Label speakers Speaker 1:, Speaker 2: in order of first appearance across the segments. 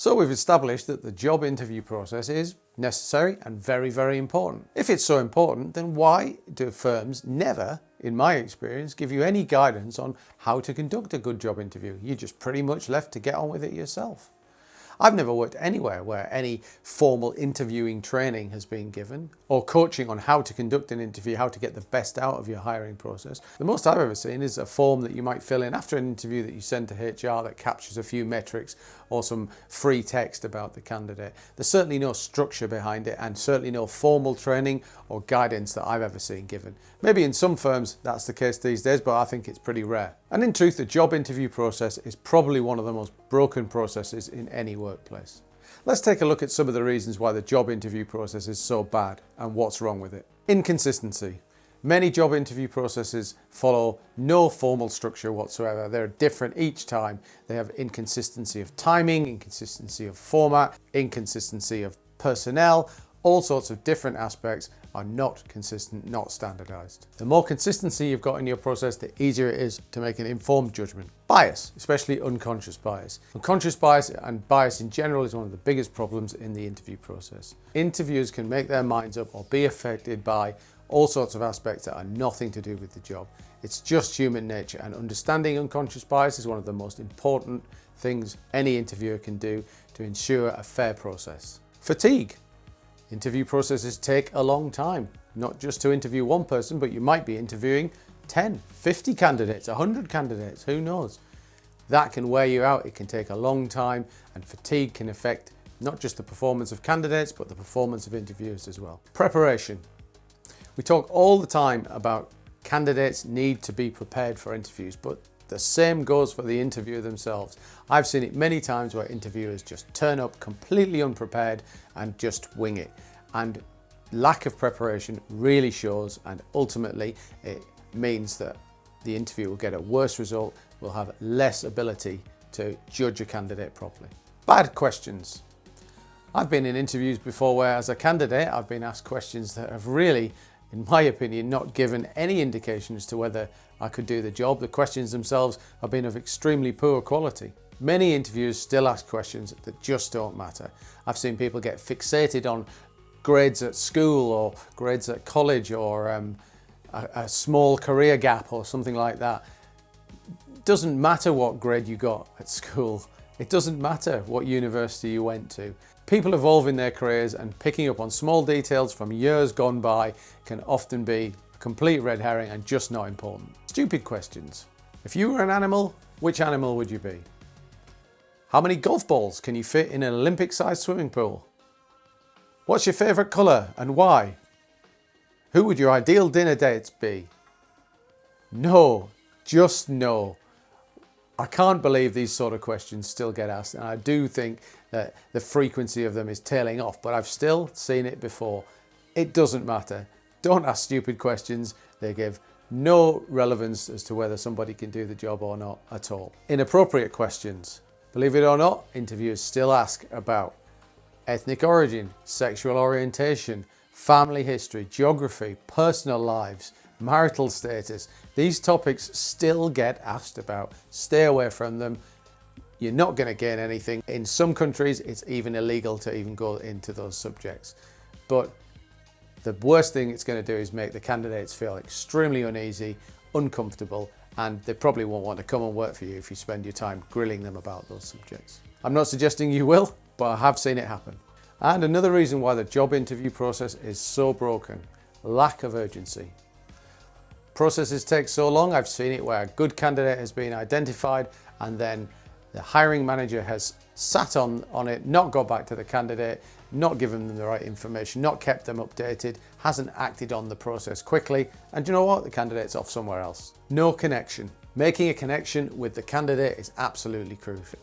Speaker 1: So we've established that the job interview process is necessary and very, very important. If it's so important, then why do firms never, in my experience, give you any guidance on how to conduct a good job interview? You're just pretty much left to get on with it yourself. I've never worked anywhere where any formal interviewing training has been given or coaching on how to conduct an interview, how to get the best out of your hiring process. The most I've ever seen is a form that you might fill in after an interview that you send to HR that captures a few metrics or some free text about the candidate. There's certainly no structure behind it and certainly no formal training or guidance that I've ever seen given. Maybe in some firms that's the case these days, but I think it's pretty rare. And in truth, the job interview process is probably one of the most broken processes in any workplace. Let's take a look at some of the reasons why the job interview process is so bad and what's wrong with it. Inconsistency. Many job interview processes follow no formal structure whatsoever. They're different each time. They have inconsistency of timing, inconsistency of format, inconsistency of personnel. All sorts of different aspects are not consistent, not standardized. The more consistency you've got in your process, the easier it is to make an informed judgment. Bias, especially unconscious bias. Unconscious bias and bias in general is one of the biggest problems in the interview process. Interviewers can make their minds up or be affected by all sorts of aspects that are nothing to do with the job. It's just human nature, and understanding unconscious bias is one of the most important things any interviewer can do to ensure a fair process. Fatigue. Interview processes take a long time, not just to interview one person, but you might be interviewing 10, 50 candidates, 100 candidates, who knows? That can wear you out, it can take a long time, and fatigue can affect not just the performance of candidates, but the performance of interviewers as well. Preparation. We talk all the time about candidates need to be prepared for interviews, but the same goes for the interviewer themselves. I've seen it many times where interviewers just turn up completely unprepared and just wing it. And lack of preparation really shows, and ultimately it means that the interview will get a worse result, will have less ability to judge a candidate properly. Bad questions. I've been in interviews before where as a candidate I've been asked questions that have really, in my opinion, not given any indication as to whether I could do the job. The questions themselves have been of extremely poor quality. Many interviewers still ask questions that just don't matter. I've seen people get fixated on grades at school or grades at college or a small career gap or something like that. It doesn't matter what grade you got at school. It doesn't matter what university you went to. People evolve in their careers, and picking up on small details from years gone by can often be a complete red herring and just not important. Stupid questions. If you were an animal, which animal would you be? How many golf balls can you fit in an Olympic-sized swimming pool? What's your favourite colour and why? Who would your ideal dinner dates be? No, just no. I can't believe these sort of questions still get asked, and I do think that the frequency of them is tailing off, but I've still seen it before. It doesn't matter. Don't ask stupid questions. They give no relevance as to whether somebody can do the job or not at all. Inappropriate questions. Believe it or not, interviewers still ask about ethnic origin, sexual orientation, family history, geography, personal lives, marital status. These topics still get asked about. Stay away from them. You're not going to gain anything. In some countries, it's even illegal to even go into those subjects. But the worst thing it's going to do is make the candidates feel extremely uneasy, uncomfortable, and they probably won't want to come and work for you if you spend your time grilling them about those subjects. I'm not suggesting you will, but I have seen it happen. And another reason why the job interview process is so broken: lack of urgency. Processes take so long. I've seen it where a good candidate has been identified and then the hiring manager has sat on it, not got back to the candidate, not given them the right information, not kept them updated, hasn't acted on the process quickly, and you know what? The candidate's off somewhere else. No connection. Making a connection with the candidate is absolutely crucial.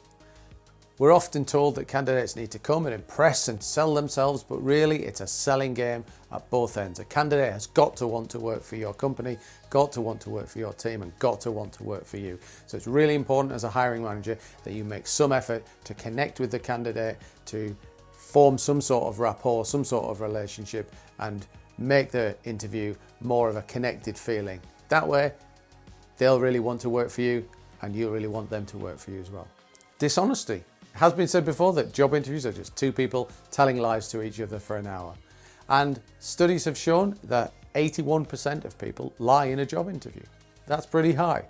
Speaker 1: We're often told that candidates need to come and impress and sell themselves, but really it's a selling game at both ends. A candidate has got to want to work for your company, got to want to work for your team, and got to want to work for you. So it's really important as a hiring manager that you make some effort to connect with the candidate, to form some sort of rapport, some sort of relationship, and make the interview more of a connected feeling. That way, they'll really want to work for you and you really want them to work for you as well. Dishonesty. It has been said before that job interviews are just two people telling lies to each other for an hour. And studies have shown that 81% of people lie in a job interview. That's pretty high.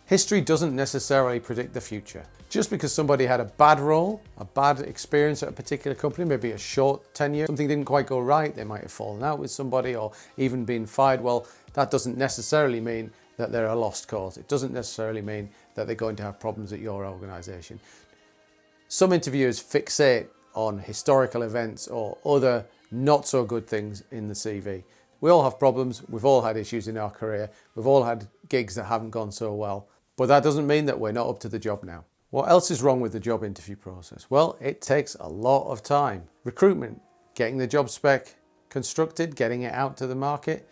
Speaker 1: History doesn't necessarily predict the future. Just because somebody had a bad role, a bad experience at a particular company, maybe a short tenure, something didn't quite go right, they might have fallen out with somebody or even been fired, well, that doesn't necessarily mean that they're a lost cause. It doesn't necessarily mean that they're going to have problems at your organisation. Some interviewers fixate on historical events or other not so good things in the CV. We all have problems, we've all had issues in our career, we've all had gigs that haven't gone so well, but that doesn't mean that we're not up to the job now. What else is wrong with the job interview process? Well, it takes a lot of time. Recruitment, getting the job spec constructed, getting it out to the market,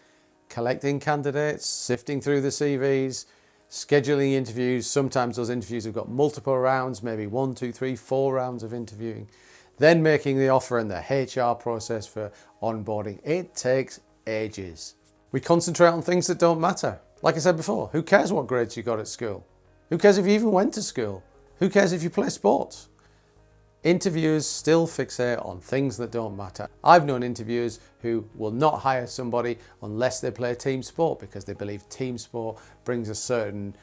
Speaker 1: collecting candidates, sifting through the CVs, scheduling interviews. Sometimes those interviews have got multiple rounds, maybe 1, 2, 3, 4 rounds of interviewing. Then making the offer and the HR process for onboarding. It takes ages. We concentrate on things that don't matter. Like I said before, who cares what grades you got at school? Who cares if you even went to school? Who cares if you play sports? Interviewers still fixate on things that don't matter. I've known interviewers who will not hire somebody unless they play team sport because they believe team sport brings a certain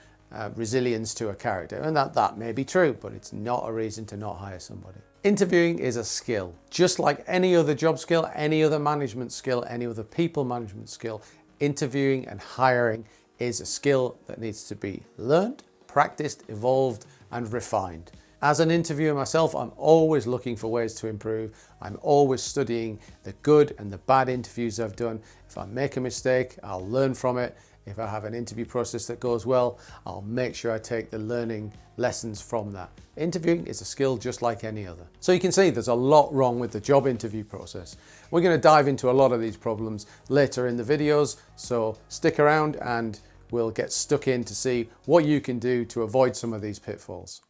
Speaker 1: resilience to a character. And that may be true, but it's not a reason to not hire somebody. Interviewing is a skill. Just like any other job skill, any other management skill, any other people management skill, interviewing and hiring is a skill that needs to be learned, practiced, evolved, and refined. As an interviewer myself, I'm always looking for ways to improve. I'm always studying the good and the bad interviews I've done. If I make a mistake, I'll learn from it. If I have an interview process that goes well, I'll make sure I take the learning lessons from that. Interviewing is a skill just like any other. So you can see there's a lot wrong with the job interview process. We're going to dive into a lot of these problems later in the videos, so stick around and we'll get stuck in to see what you can do to avoid some of these pitfalls.